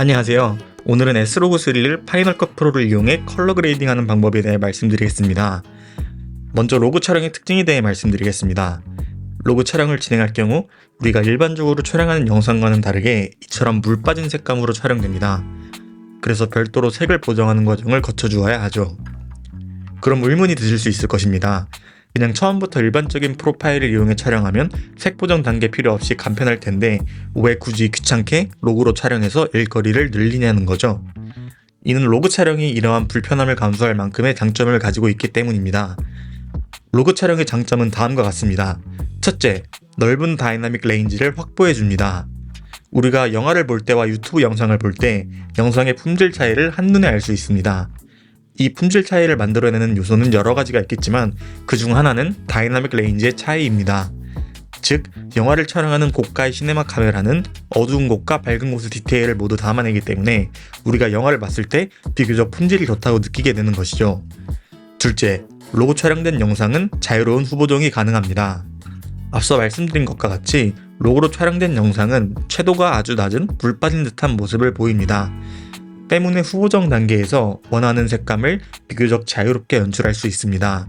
안녕하세요. 오늘은 S로그3를 파이널 컷 프로를 이용해 컬러 그레이딩하는 방법에 대해 말씀드리겠습니다. 먼저 로고 촬영의 특징에 대해 말씀드리겠습니다. 로고 촬영을 진행할 경우 우리가 일반적으로 촬영하는 영상과는 다르게 이처럼 물 빠진 색감으로 촬영됩니다. 그래서 별도로 색을 보정하는 과정을 거쳐주어야 하죠. 그럼 의문이 드실 수 있을 것입니다. 그냥 처음부터 일반적인 프로파일을 이용해 촬영하면 색 보정 단계 필요 없이 간편할 텐데 왜 굳이 귀찮게 로그로 촬영해서 일거리를 늘리냐는 거죠. 이는 로그 촬영이 이러한 불편함을 감수할 만큼의 장점을 가지고 있기 때문입니다. 로그 촬영의 장점은 다음과 같습니다. 첫째, 넓은 다이나믹 레인지를 확보해줍니다. 우리가 영화를 볼 때와 유튜브 영상을 볼 때 영상의 품질 차이를 한눈에 알 수 있습니다. 이 품질 차이를 만들어내는 요소는 여러 가지가 있겠지만 그중 하나는 다이나믹 레인지의 차이입니다. 즉, 영화를 촬영하는 고가의 시네마 카메라는 어두운 곳과 밝은 곳의 디테일을 모두 담아내기 때문에 우리가 영화를 봤을 때 비교적 품질이 좋다고 느끼게 되는 것이죠. 둘째, 로고 촬영된 영상은 자유로운 후보정이 가능합니다. 앞서 말씀드린 것과 같이 로고로 촬영된 영상은 채도가 아주 낮은 물 빠진 듯한 모습을 보입니다. 때문에 후보정 단계에서 원하는 색감을 비교적 자유롭게 연출할 수 있습니다.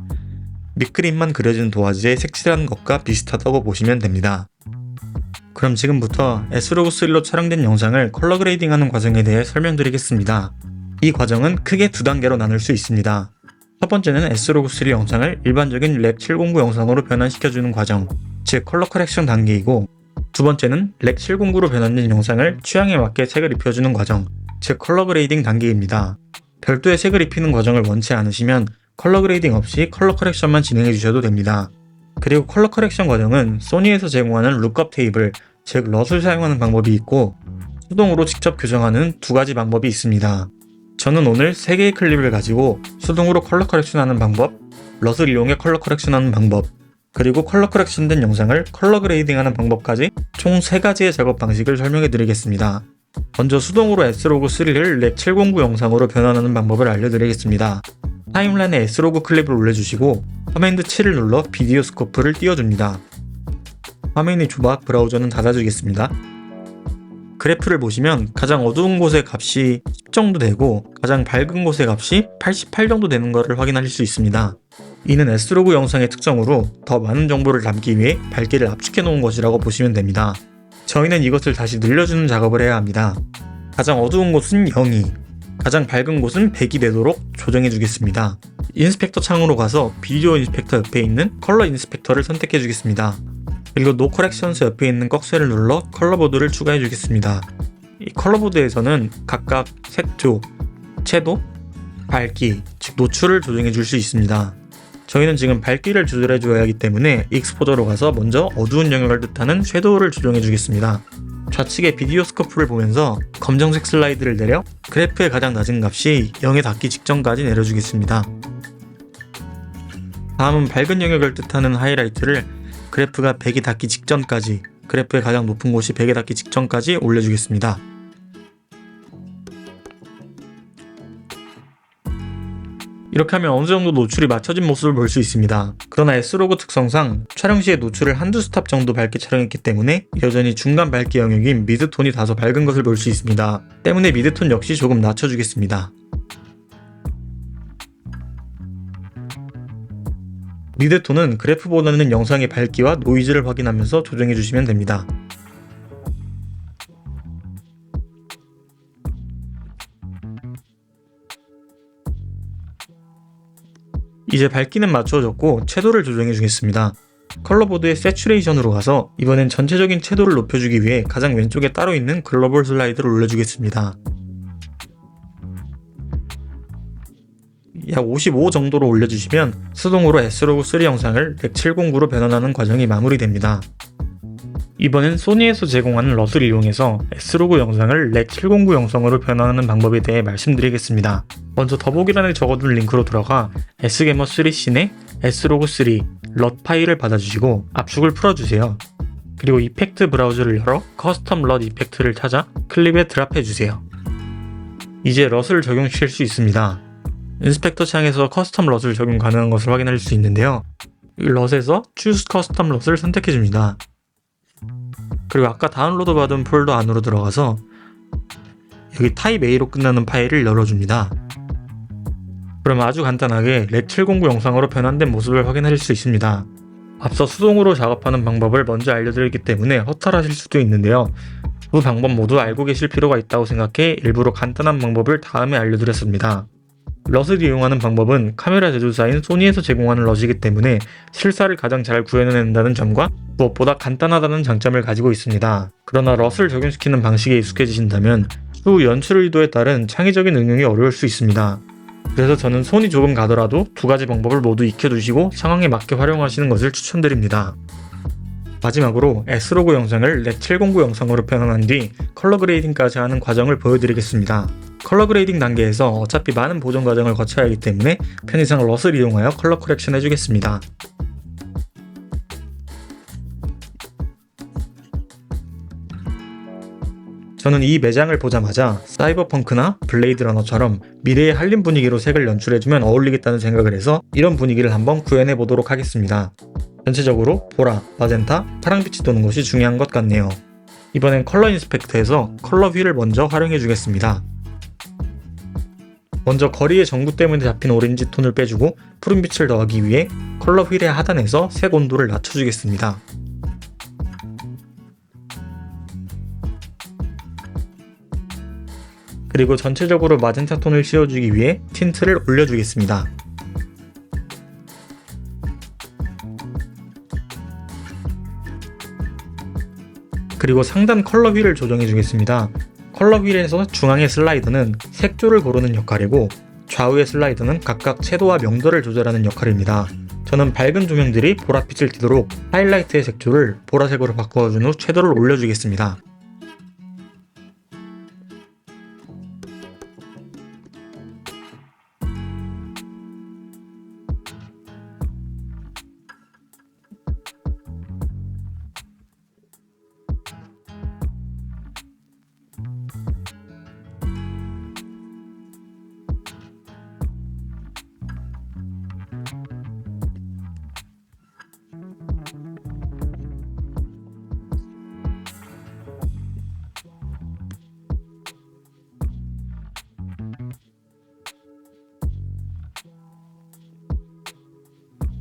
밑그림만 그려진 도화지에 색칠하는 것과 비슷하다고 보시면 됩니다. 그럼 지금부터 S로그3로 촬영된 영상을 컬러 그레이딩하는 과정에 대해 설명드리겠습니다. 이 과정은 크게 두 단계로 나눌 수 있습니다. 첫 번째는 S로그3 영상을 일반적인 렉 709 영상으로 변환시켜주는 과정, 즉 컬러 커렉션 단계이고, 두 번째는 렉 709로 변환된 영상을 취향에 맞게 색을 입혀주는 과정, 즉 컬러 그레이딩 단계입니다. 별도의 색을 입히는 과정을 원치 않으시면 컬러 그레이딩 없이 컬러 커렉션만 진행해 주셔도 됩니다. 그리고 컬러 커렉션 과정은 소니에서 제공하는 룩업 테이블, 즉 럿을 사용하는 방법이 있고 수동으로 직접 교정하는 두 가지 방법이 있습니다. 저는 오늘 3개의 클립을 가지고 수동으로 컬러 커렉션하는 방법, 럿을 이용해 컬러 커렉션하는 방법, 그리고 컬러 커렉션된 영상을 컬러 그레이딩하는 방법까지 총 3가지의 작업 방식을 설명해 드리겠습니다. 먼저 수동으로 S로그3를 렉 709 영상으로 변환하는 방법을 알려드리겠습니다. 타임라인에 S로그 클립을 올려주시고 커맨드 7을 눌러 비디오 스코프를 띄워줍니다. 화면이 좁아 브라우저는 닫아주겠습니다. 그래프를 보시면 가장 어두운 곳의 값이 10 정도 되고 가장 밝은 곳의 값이 88 정도 되는 것을 확인하실 수 있습니다. 이는 S로그 영상의 특성으로 더 많은 정보를 담기 위해 밝기를 압축해 놓은 것이라고 보시면 됩니다. 저희는 이것을 다시 늘려주는 작업을 해야 합니다. 가장 어두운 곳은 0이, 가장 밝은 곳은 100이 되도록 조정해 주겠습니다. 인스펙터 창으로 가서 비디오 인스펙터 옆에 있는 컬러 인스펙터를 선택해 주겠습니다. 그리고 노 커렉션스 옆에 있는 꺽쇠를 눌러 컬러보드를 추가해 주겠습니다. 이 컬러보드에서는 각각 색조, 채도, 밝기, 즉 노출을 조정해 줄 수 있습니다. 저희는 지금 밝기를 조절해 줘야 하기 때문에 익스포저로 가서 먼저 어두운 영역을 뜻하는 섀도우를 조정해 주겠습니다. 좌측의 비디오 스코프를 보면서 검정색 슬라이드를 내려 그래프의 가장 낮은 값이 0에 닿기 직전까지 내려주겠습니다. 다음은 밝은 영역을 뜻하는 하이라이트를 그래프가 100이 닿기 직전까지, 그래프의 가장 높은 곳이 100에 닿기 직전까지 올려주겠습니다. 이렇게 하면 어느 정도 노출이 맞춰진 모습을 볼 수 있습니다. 그러나 S로그 특성상 촬영 시에 노출을 한두 스탑 정도 밝게 촬영했기 때문에 여전히 중간 밝기 영역인 미드톤이 다소 밝은 것을 볼 수 있습니다. 때문에 미드톤 역시 조금 낮춰주겠습니다. 미드톤은 그래프보다는 영상의 밝기와 노이즈를 확인하면서 조정해주시면 됩니다. 이제 밝기는 맞춰졌고 채도를 조정해 주겠습니다. 컬러보드의 세츄레이션으로 가서 이번엔 전체적인 채도를 높여주기 위해 가장 왼쪽에 따로 있는 글로벌 슬라이드를 올려주겠습니다. 약 55 정도로 올려주시면 수동으로 S로그3 영상을 렉 709로 변환하는 과정이 마무리됩니다. 이번엔 소니에서 제공하는 럿을 이용해서 S로그 영상을 렉 709 영상으로 변환하는 방법에 대해 말씀드리겠습니다. 먼저 더보기란에 적어둔 링크로 들어가 S게머 3씬의 S로그3 럿 파일을 받아주시고 압축을 풀어주세요. 그리고 이펙트 브라우저를 열어 커스텀 럿 이펙트를 찾아 클립에 드랍해주세요. 이제 럿을 적용시킬 수 있습니다. 인스펙터 창에서 커스텀 럿을 적용 가능한 것을 확인할 수 있는데요. 이 럿에서 Choose Custom 럿을 선택해줍니다. 그리고 아까 다운로드 받은 폴더 안으로 들어가서 여기 타입 A로 끝나는 파일을 열어줍니다. 그럼 아주 간단하게 렉 709 영상으로 변환된 모습을 확인하실 수 있습니다. 앞서 수동으로 작업하는 방법을 먼저 알려드렸기 때문에 허탈하실 수도 있는데요. 두 방법 모두 알고 계실 필요가 있다고 생각해 일부러 간단한 방법을 다음에 알려드렸습니다. 럿을 이용하는 방법은 카메라 제조사인 소니에서 제공하는 럿이기 때문에 실사를 가장 잘 구현해낸다는 점과 무엇보다 간단하다는 장점을 가지고 있습니다. 그러나 럿을 적용시키는 방식에 익숙해지신다면 추후 연출 의도에 따른 창의적인 응용이 어려울 수 있습니다. 그래서 저는 손이 조금 가더라도 두 가지 방법을 모두 익혀두시고 상황에 맞게 활용하시는 것을 추천드립니다. 마지막으로 S로고 영상을 렉 709 영상으로 변환한 뒤 컬러 그레이딩까지 하는 과정을 보여드리겠습니다. 컬러 그레이딩 단계에서 어차피 많은 보정 과정을 거쳐야 하기 때문에 편의상 럿을 이용하여 컬러 커렉션 해주겠습니다. 저는 이 매장을 보자마자 사이버펑크나 블레이드 러너처럼 미래의 한림 분위기로 색을 연출해주면 어울리겠다는 생각을 해서 이런 분위기를 한번 구현해 보도록 하겠습니다. 전체적으로 보라, 마젠타, 파랑빛이 도는 것이 중요한 것 같네요. 이번엔 컬러 인스펙터에서 컬러 휠을 먼저 활용해 주겠습니다. 먼저 거리의 전구 때문에 잡힌 오렌지 톤을 빼주고 푸른빛을 더하기 위해 컬러 휠의 하단에서 색 온도를 낮춰주겠습니다. 그리고 전체적으로 마젠타 톤을 씌워주기 위해 틴트를 올려주겠습니다. 그리고 상단 컬러 휠을 조정해 주겠습니다. 컬러 휠에서 중앙의 슬라이더는 색조를 고르는 역할이고 좌우의 슬라이더는 각각 채도와 명도를 조절하는 역할입니다. 저는 밝은 조명들이 보랏빛을 띠도록 하이라이트의 색조를 보라색으로 바꿔준 후 채도를 올려주겠습니다.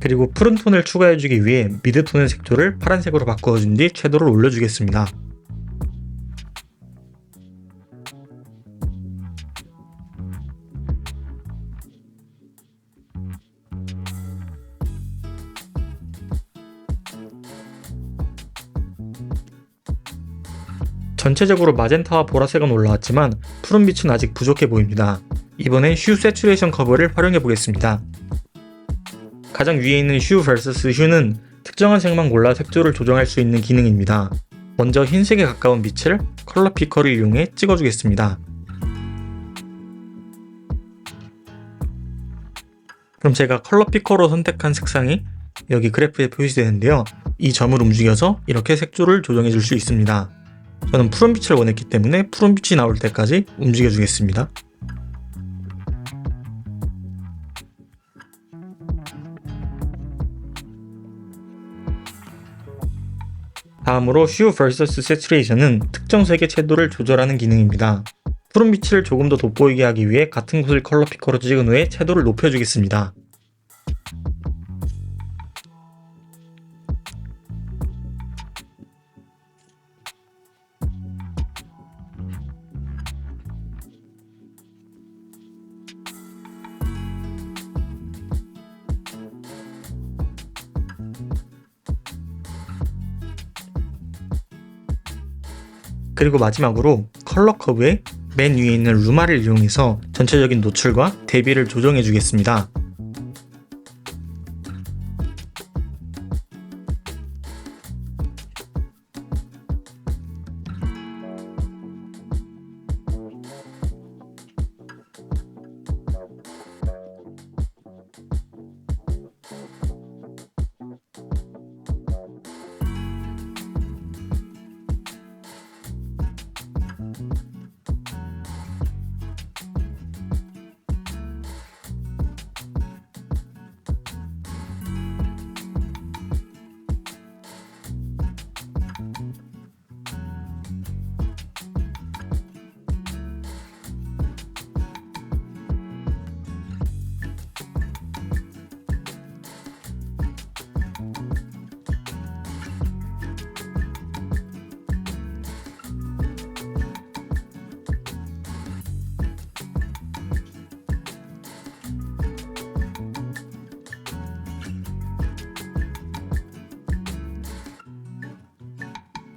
그리고 푸른 톤을 추가해주기 위해 미드톤의 색조를 파란색으로 바꿔준 뒤 채도를 올려주겠습니다. 전체적으로 마젠타와 보라색은 올라왔지만 푸른빛은 아직 부족해 보입니다. 이번엔 휴 세츄레이션 커버를 활용해 보겠습니다. 가장 위에 있는 휴 vs 휴는 특정한 색만 골라 색조를 조정할 수 있는 기능입니다. 먼저 흰색에 가까운 빛을 컬러 피커를 이용해 찍어주겠습니다. 그럼 제가 컬러 피커로 선택한 색상이 여기 그래프에 표시되는데요. 이 점을 움직여서 이렇게 색조를 조정해 줄 수 있습니다. 저는 푸른빛을 원했기 때문에 푸른빛이 나올 때까지 움직여 주겠습니다. 다음으로 휴 vs 세츄레이션은 특정 색의 채도를 조절하는 기능입니다. 푸른빛을 조금 더 돋보이게 하기 위해 같은 곳을 컬러 피커로 찍은 후에 채도를 높여주겠습니다. 그리고 마지막으로 컬러 커브의 맨 위에 있는 루마를 이용해서 전체적인 노출과 대비를 조정해 주겠습니다.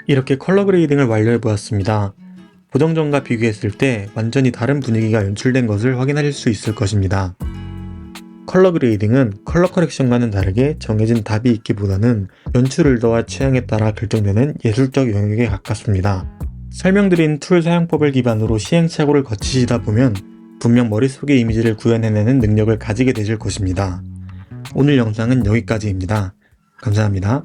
이렇게 컬러 그레이딩을 완료해 보았습니다. 보정 전과 비교했을 때 완전히 다른 분위기가 연출된 것을 확인하실 수 있을 것입니다. 컬러 그레이딩은 컬러 커렉션과는 다르게 정해진 답이 있기보다는 연출 의도와 취향에 따라 결정되는 예술적 영역에 가깝습니다. 설명드린 툴 사용법을 기반으로 시행착오를 거치시다 보면 분명 머릿속의 이미지를 구현해내는 능력을 가지게 되실 것입니다. 오늘 영상은 여기까지입니다. 감사합니다.